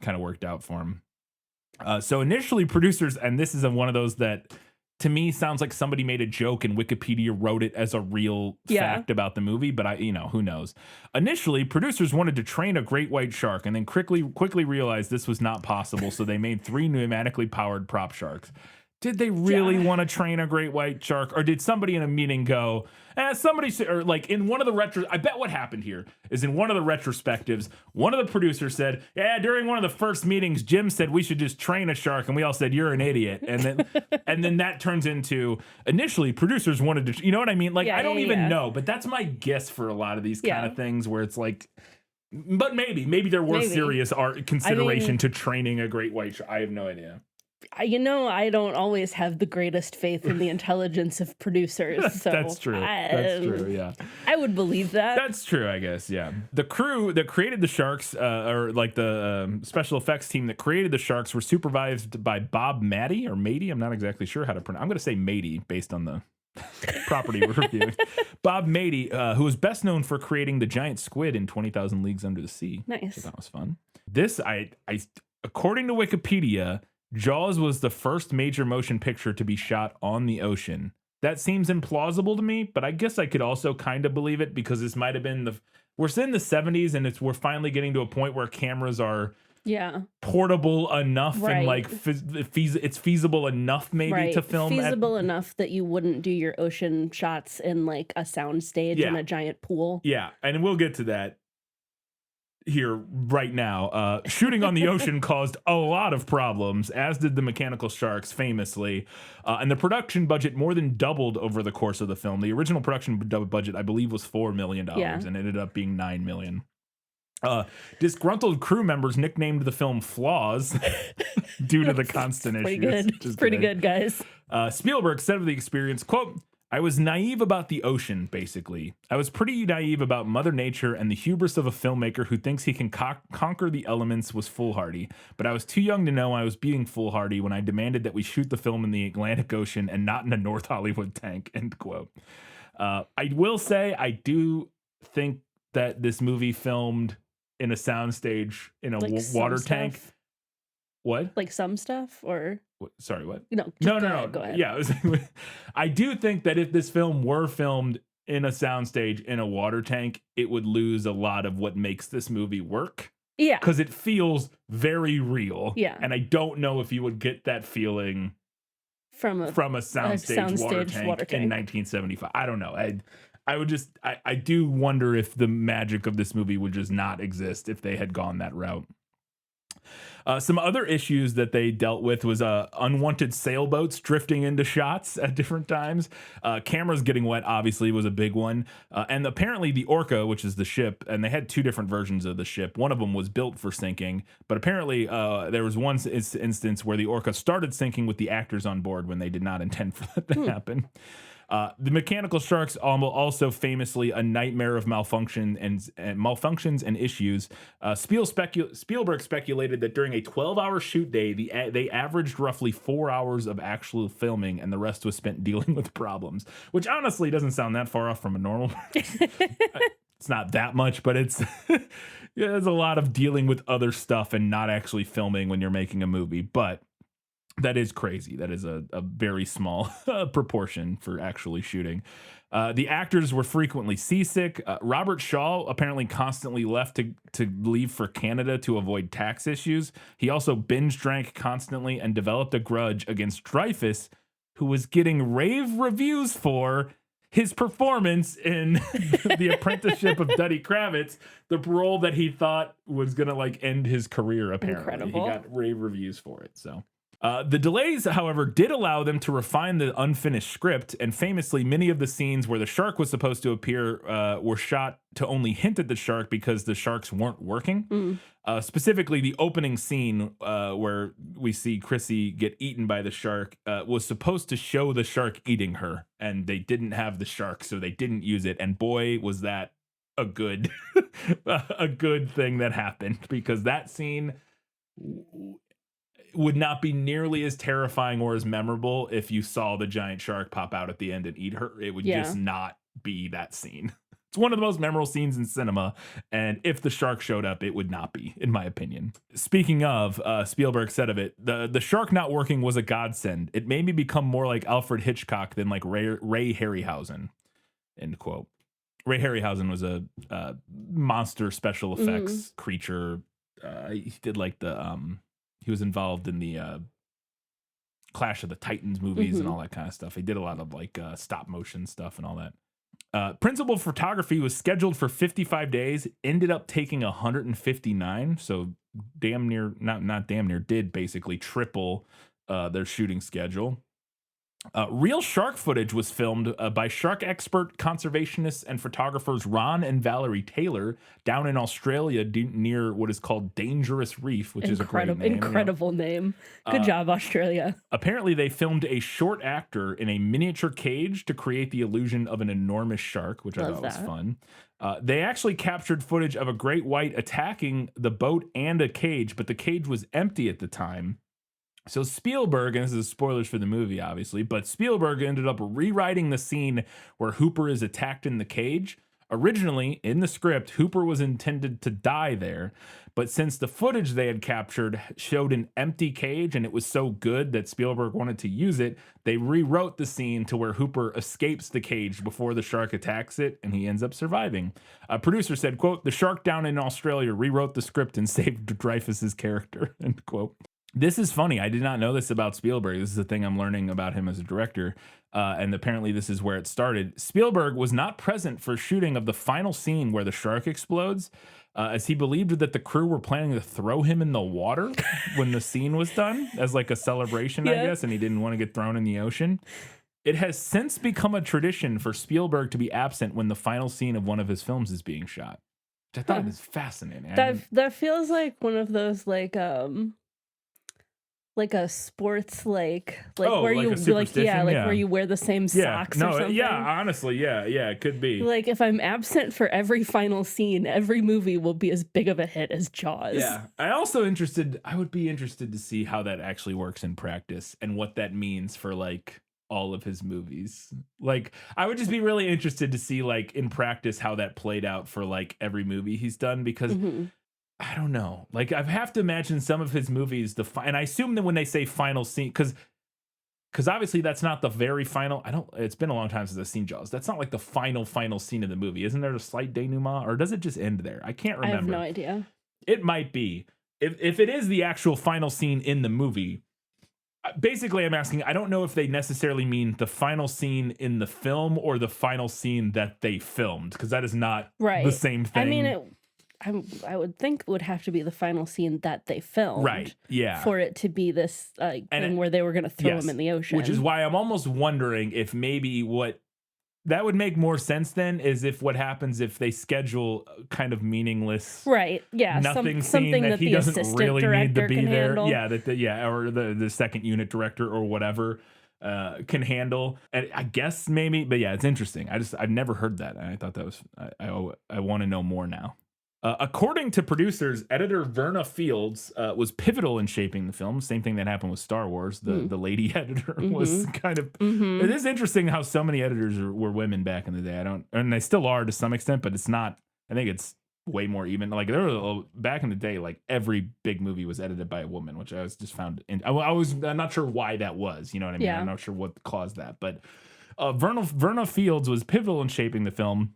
kind of worked out for them. So initially, producers, and this is one of those that to me sounds like somebody made a joke and Wikipedia wrote it as a real fact about the movie, but who knows. Initially, producers wanted to train a great white shark and then quickly realized this was not possible, so they made 3 pneumatically powered prop sharks. Did they really want to train a great white shark, or did somebody in a meeting go, or like in one of the I bet what happened here is in one of the retrospectives, one of the producers said, yeah, during one of the first meetings, Jim said we should just train a shark, and we all said, you're an idiot. And then and then that turns into, initially producers wanted to, you know what I mean? Like, I don't even know, but that's my guess for a lot of these kind of things where it's like, but maybe there were serious consideration to training a great white shark. I have no idea. I don't always have the greatest faith in the intelligence of producers. So That's true. That's true, yeah. I would believe that. That's true, I guess, yeah. The crew that created the sharks, or like the special effects team that created the sharks, were supervised by Bob Matty, or Matey, I'm not exactly sure how to pronounce. I'm going to say Matey based on the property we're reviewing. Bob Matey, who was best known for creating the giant squid in 20,000 Leagues Under the Sea. Nice. So that was fun. This, according to Wikipedia, Jaws was the first major motion picture to be shot on the ocean. That seems implausible to me, but I guess I could also kind of believe it because this might have been we're in the 70s and we're finally getting to a point where cameras are portable enough and like it's feasible enough maybe to film. Feasible enough that you wouldn't do your ocean shots in like a sound stage in a giant pool. Yeah, and we'll get to that here right now. Shooting on the ocean caused a lot of problems, as did the mechanical sharks famously, and the production budget more than doubled over the course of the film. The original production budget, I believe, was $4 million and ended up being $9 million. Disgruntled crew members nicknamed the film Flaws due to the constant issues. Pretty good, guys. Spielberg said of the experience, quote, I was naive about the ocean, basically. I was pretty naive about Mother Nature, and the hubris of a filmmaker who thinks he can conquer the elements was foolhardy. But I was too young to know I was being foolhardy when I demanded that we shoot the film in the Atlantic Ocean and not in a North Hollywood tank, end quote. I will say, I do think that this movie filmed in a soundstage in a water tank. What? Like some stuff, or sorry, what? No. Go ahead. Yeah, I do think that if this film were filmed in a soundstage in a water tank, it would lose a lot of what makes this movie work. Yeah, because it feels very real. Yeah, and I don't know if you would get that feeling from a soundstage water tank in 1975. I don't know. I do wonder if the magic of this movie would just not exist if they had gone that route. Some other issues that they dealt with was unwanted sailboats drifting into shots at different times. Cameras getting wet, obviously, was a big one. And apparently the Orca, which is the ship, and they had 2 different versions of the ship. One of them was built for sinking, but apparently there was one instance where the Orca started sinking with the actors on board when they did not intend for that to happen. The mechanical sharks also famously a nightmare of malfunctions and issues. Spielberg speculated that during a 12-hour shoot day, they averaged roughly 4 hours of actual filming, and the rest was spent dealing with problems. Which honestly doesn't sound that far off from a normal. It's not that much, but it's there's a lot of dealing with other stuff and not actually filming when you're making a movie, but. That is crazy. That is a very small proportion for actually shooting. The actors were frequently seasick. Robert Shaw apparently constantly left to leave for Canada to avoid tax issues. He also binge drank constantly and developed a grudge against Dreyfuss, who was getting rave reviews for his performance in The Apprenticeship of Duddy Kravitz, the role that he thought was going to like end his career, apparently. Incredible. He got rave reviews for it, so... The delays, however, did allow them to refine the unfinished script, and famously, many of the scenes where the shark was supposed to appear were shot to only hint at the shark because the sharks weren't working. Specifically, the opening scene where we see Chrissy get eaten by the shark was supposed to show the shark eating her, and they didn't have the shark, so they didn't use it. And boy, was that a good a good thing that happened, because that scene would not be nearly as terrifying or as memorable if you saw the giant shark pop out at the end and eat her. It would just not be that scene. It's one of the most memorable scenes in cinema, and if the shark showed up, it would not be, in my opinion. Speaking of, Spielberg said of it, the shark not working was a godsend. It made me become more like Alfred Hitchcock than like Ray Harryhausen, end quote. Ray Harryhausen was a monster special effects creature. He did like he was involved in the Clash of the Titans movies and all that kind of stuff. He did a lot of like stop motion stuff and all that. Principal photography was scheduled for 55 days, ended up taking 159. So damn near, not damn near, did basically triple their shooting schedule. Real shark footage was filmed by shark expert, conservationists, and photographers Ron and Valerie Taylor down in Australia near what is called Dangerous Reef, which is a great name. Incredible name. Good job, Australia. Apparently, they filmed a short actor in a miniature cage to create the illusion of an enormous shark, which I thought was fun. They actually captured footage of a great white attacking the boat and a cage, but the cage was empty at the time. So Spielberg, and this is spoilers for the movie, obviously, but Spielberg ended up rewriting the scene where Hooper is attacked in the cage. Originally, in the script, Hooper was intended to die there, but since the footage they had captured showed an empty cage and it was so good that Spielberg wanted to use it, they rewrote the scene to where Hooper escapes the cage before the shark attacks it, and he ends up surviving. A producer said, quote, "The shark down in Australia rewrote the script and saved Dreyfuss's character," end quote. This is funny. I did not know this about Spielberg. This is the thing I'm learning about him as a director. And apparently this is where it started. Spielberg was not present for shooting of the final scene where the shark explodes, as he believed that the crew were planning to throw him in the water when the scene was done as like a celebration, I guess, and he didn't want to get thrown in the ocean. It has since become a tradition for Spielberg to be absent when the final scene of one of his films is being shot, which I thought is fascinating. That feels like one of those like a sports where you where you wear the same socks or something. Honestly, it could be. Like if I'm absent for every final scene, every movie will be as big of a hit as Jaws. Yeah. I would be interested to see how that actually works in practice and what that means for like all of his movies. Like I would just be really interested to see like in practice how that played out for like every movie he's done, because I don't know. Like I have to imagine some of his movies, and I assume that when they say final scene, because obviously that's not the very final. It's been a long time since I've seen Jaws. That's not like the final scene of the movie. Isn't there a slight denouement, or does it just end there? I can't remember. I have no idea. It might be. If it is the actual final scene in the movie, basically I'm asking, I don't know if they necessarily mean the final scene in the film or the final scene that they filmed, because that is not the same thing. I mean, I would think it would have to be the final scene that they filmed. Right, yeah. For it to be this thing where they were going to throw him in the ocean. Which is why I'm almost wondering if maybe that would make more sense then is if what happens if they schedule kind of meaningless, right? Yeah, nothing something that he doesn't really need to be there. Handle. Yeah, or the second unit director or whatever can handle. And I guess maybe, but yeah, it's interesting. I've never heard that, and I thought that was I want to know more now. According to producers, editor Verna Fields was pivotal in shaping the film. Same thing that happened with Star Wars. The lady editor was kind of. It is interesting how so many editors were women back in the day. And they still are to some extent, but it's not. I think it's way more even. Like there were back in the day, like every big movie was edited by a woman, which I was just found. I'm not sure why that was. You know what I mean? Yeah. I'm not sure what caused that, but Verna Fields was pivotal in shaping the film.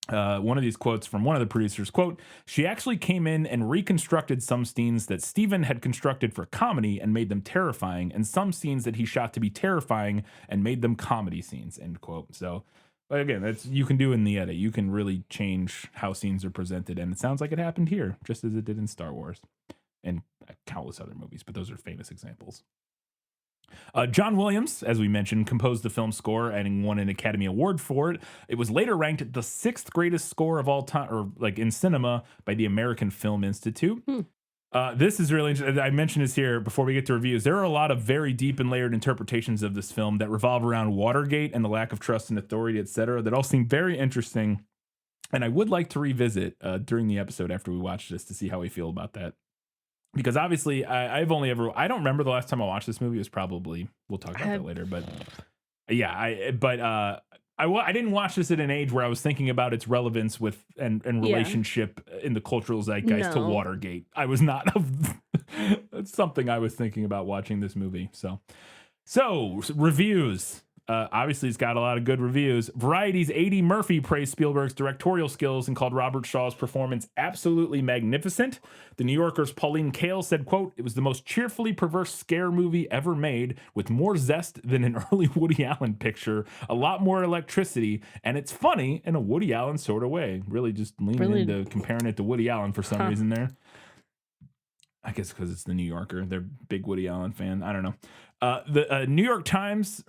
One of these quotes from one of the producers, quote, "She actually came in and reconstructed some scenes that Steven had constructed for comedy and made them terrifying, and some scenes that he shot to be terrifying and made them comedy scenes," end quote. So, again, that's you can do in the edit. You can really change how scenes are presented, and it sounds like it happened here, just as it did in Star Wars and countless other movies, but those are famous examples. John Williams, as we mentioned, composed the film score and won an Academy Award for it. It was later ranked the 6th greatest score of all time, or like in cinema, by the American Film Institute. This is really interesting. I mentioned this here before we get to reviews. There are a lot of very deep and layered interpretations of this film that revolve around Watergate and the lack of trust and authority, etc., that all seem very interesting. And I would like to revisit during the episode after we watch this to see how we feel about that. Because obviously, I don't remember the last time I watched this movie. It was probably, we'll talk about that later. But yeah, I didn't watch this at an age where I was thinking about its relevance with and relationship in the cultural zeitgeist to Watergate. I was not. That's something I was thinking about watching this movie. So reviews. Obviously, it's got a lot of good reviews. Variety's A.D. Murphy praised Spielberg's directorial skills and called Robert Shaw's performance absolutely magnificent. The New Yorker's Pauline Kael said, quote, "It was the most cheerfully perverse scare movie ever made, with more zest than an early Woody Allen picture, a lot more electricity, and it's funny in a Woody Allen sort of way." Really just leaning into comparing it to Woody Allen for some reason there. I guess because it's the New Yorker. They're big Woody Allen fan. I don't know. The New York Times,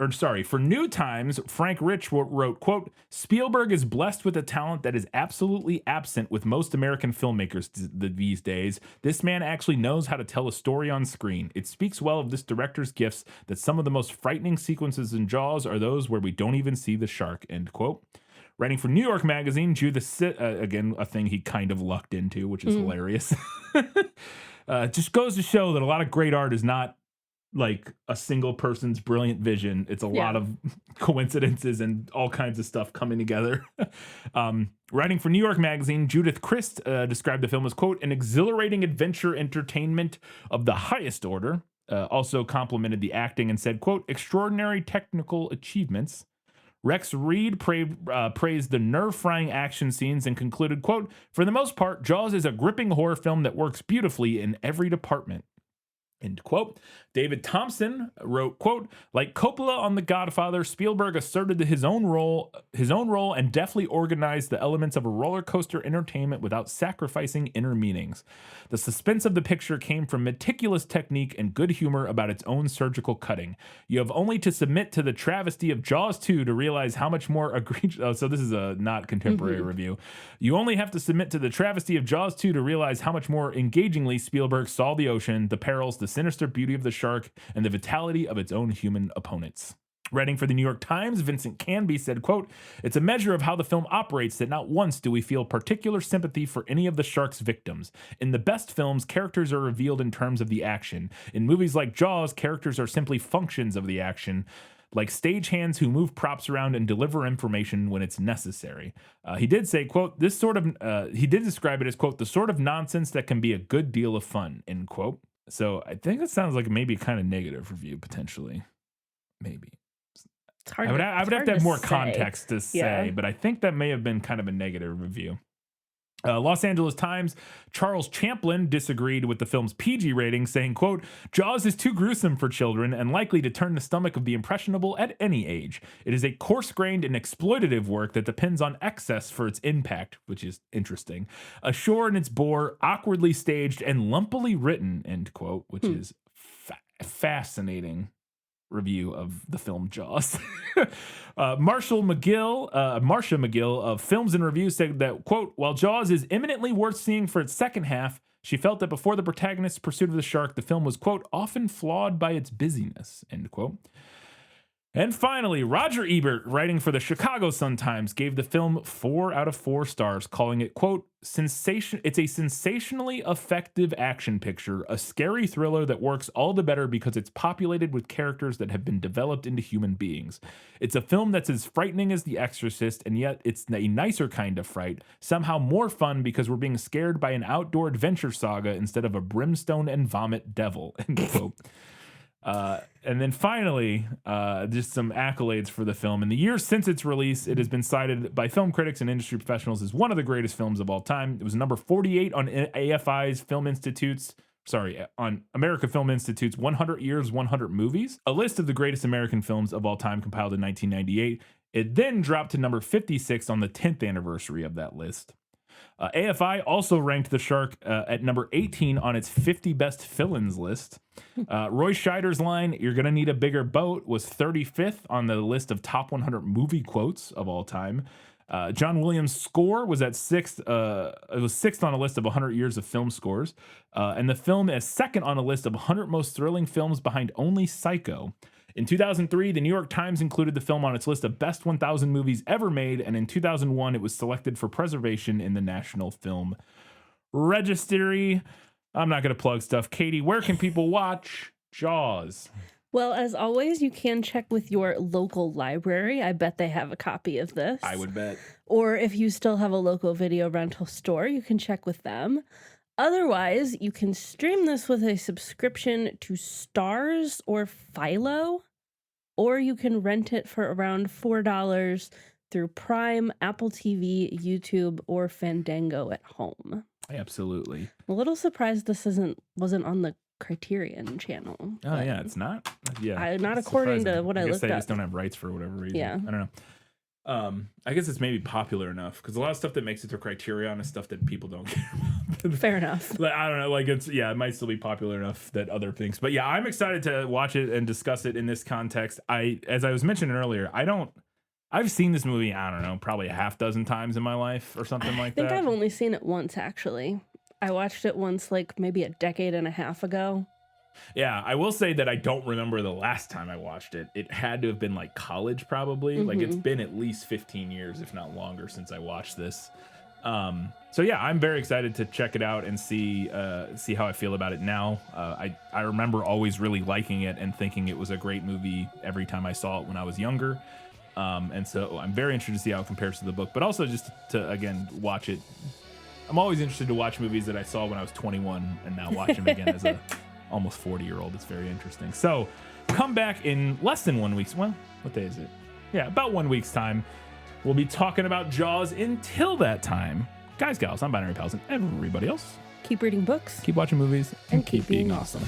for New Times, Frank Rich wrote, quote, "Spielberg is blessed with a talent that is absolutely absent with most American filmmakers these days. This man actually knows how to tell a story on screen. It speaks well of this director's gifts that some of the most frightening sequences in Jaws are those where we don't even see the shark," end quote. Writing for New York Magazine, Judith, again, a thing he kind of lucked into, which is hilarious. Just goes to show that a lot of great art is not like a single person's brilliant vision. It's a lot of coincidences and all kinds of stuff coming together. Writing for New York Magazine, Judith Christ described the film as, quote, "an exhilarating adventure entertainment of the highest order." Also complimented the acting and said, quote, "extraordinary technical achievements." Rex Reed praised the nerve-frying action scenes and concluded, quote, "For the most part, Jaws is a gripping horror film that works beautifully in every department," end quote. David Thompson wrote, quote, "Like Coppola on The Godfather, Spielberg asserted his own role and deftly organized the elements of a roller coaster entertainment without sacrificing inner meanings. The suspense of the picture came from meticulous technique and good humor about its own surgical cutting. You have only to submit to the travesty of Jaws 2 to realize how much more egregious..." Oh, so this is a not contemporary review. "You only have to submit to the travesty of Jaws 2 to realize how much more engagingly Spielberg saw the ocean, the perils, the sinister beauty of the shark, and the vitality of its own human opponents." Writing for the New York Times, Vincent Canby said, quote, "It's a measure of how the film operates that not once do we feel particular sympathy for any of the shark's victims. In the best films, characters are revealed in terms of the action. In movies like Jaws, characters are simply functions of the action, like stagehands who move props around and deliver information when it's necessary." He did say, quote, he did describe it as, quote, "the sort of nonsense that can be a good deal of fun," end quote. So I think it sounds like maybe kind of negative review, potentially. Maybe. It's hard. I would have to have more context to say, Yeah. but I think that may have been kind of a negative review. Los Angeles Times, Charles Champlin disagreed with the film's PG rating, saying, quote, "Jaws is too gruesome for children and likely to turn the stomach of the impressionable at any age. It is a coarse-grained and exploitative work that depends on excess for its impact," which is interesting. "Ashore in its bore, awkwardly staged and lumpily written," end quote, which is fascinating review of the film Jaws. Marcia McGill of Films and Reviews said that, quote, "While Jaws is eminently worth seeing for its second half, she felt that before the protagonist's pursuit of the shark, the film was, quote, often flawed by its busyness," end quote. And finally, Roger Ebert, writing for the Chicago Sun-Times, gave the film 4 out of 4 stars, calling it, quote, "It's a sensationally effective action picture, a scary thriller that works all the better because it's populated with characters that have been developed into human beings. It's a film that's as frightening as The Exorcist, and yet it's a nicer kind of fright, somehow more fun because we're being scared by an outdoor adventure saga instead of a brimstone and vomit devil," end quote. And then finally, just some accolades for the film. In the years since its release, it has been cited by film critics and industry professionals as one of the greatest films of all time. It was number 48 on AFI's on American Film Institute's 100 Years, 100 Movies, a list of the greatest American films of all time compiled in 1998. It then dropped to number 56 on the 10th anniversary of that list. AFI also ranked The Shark at number 18 on its 50 best villains list. Roy Scheider's line, "You're gonna need a bigger boat," was 35th on the list of top 100 movie quotes of all time. John Williams' score was at sixth. It was sixth on a list of 100 years of film scores, and the film is second on a list of 100 most thrilling films behind only Psycho. In 2003, the New York Times included the film on its list of best 1,000 movies ever made, and in 2001, it was selected for preservation in the National Film Registry. I'm not going to plug stuff. Katie, where can people watch Jaws? Well, as always, you can check with your local library. I bet they have a copy of this. I would bet. Or if you still have a local video rental store, you can check with them. Otherwise, you can stream this with a subscription to Stars or Philo, or you can rent it for around $4 through Prime, Apple TV, YouTube, or Fandango at home. Absolutely. I'm a little surprised this wasn't on the Criterion channel. Oh yeah, it's not. Yeah, not according to what I looked they up. just don't have rights for whatever reason. Yeah. I don't know. I guess it's maybe popular enough because a lot of stuff that makes it to Criterion is stuff that people don't care about. Fair enough. But I don't know. Like it might still be popular enough that other things. But yeah, I'm excited to watch it and discuss it in this context. As I was mentioning earlier, I've seen this movie, I don't know, probably a half dozen times in my life or something like that. I think I've only seen it once, actually. I watched it once, like maybe a decade and a half ago. Yeah, I will say that I don't remember the last time I watched it. It had to have been like college, probably. Like it's been at least 15 years, if not longer, since I watched this. So yeah, I'm very excited to check it out and see how I feel about it now. I remember always really liking it and thinking it was a great movie every time I saw it when I was younger. And so I'm very interested to see how it compares to the book, but also just to again watch it. I'm always interested to watch movies that I saw when I was 21 and now watch them again as a almost 40-year-old. It's very interesting. So come back in less than 1 week. Well, what day is it? Yeah, about 1 week's time. We'll be talking about Jaws. Until that time, guys, gals, I'm Binary Pals, and everybody else. Keep reading books. Keep watching movies. And keep being awesome.